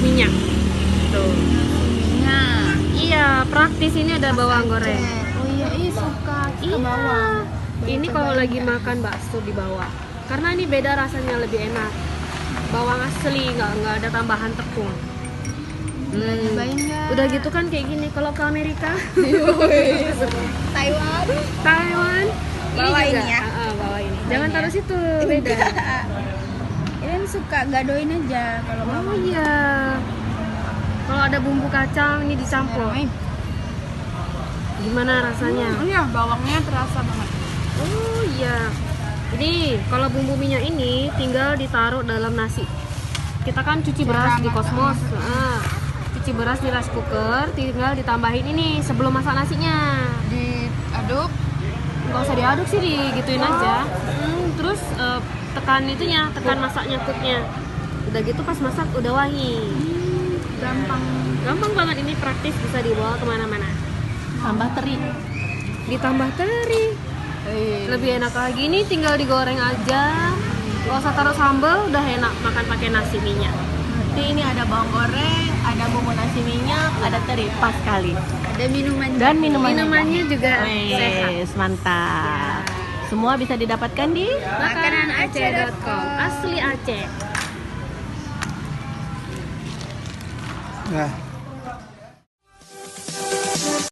minyak. Tuh. Minyak. Iya, praktis, ini ada bawang goreng. Oh iya, suka Iya. bawang. Ini kalau lagi makan bakso di bawah. Karena ini beda rasanya, lebih enak. Bawang asli, nggak ada tambahan tepung. Cobain nggak? Udah gitu kan kayak gini. Kalau ke Amerika, Taiwan. Taiwan, Bawa juga. ini ya? Bawa ini. Jangan ini ya? taruh situ, beda. Ini suka gadoin aja kalau Oh bawang. iya. Kalau ada bumbu kacang ini dicampur. Gimana rasanya? Iya, bawangnya terasa banget. Oh iya. Ini kalau bumbu minyak ini tinggal ditaruh dalam nasi. Kita kan cuci beras di Cosmos. Cuci beras di rice cooker, tinggal ditambahin ini sebelum masak nasinya. Diaduk. Nggak usah diaduk sih, digituin aja. Terus tekan itunya, tekan masaknya cooknya. Udah gitu pas masak udah wangi. Gampang banget, ini praktis, bisa dibawa kemana-mana. Tambah teri. Ditambah teri. Lebih enak lagi, ini tinggal digoreng aja. Gak usah taruh sambal, udah enak makan pakai nasi minyak. Berarti ini ada bawang goreng, ada bumbu nasi minyak, ada teri, pas sekali. Ada minuman. Dan minumannya juga sehat. Wes, mantap. Semua bisa didapatkan di Makananaceh.com, asli Aceh. Nah,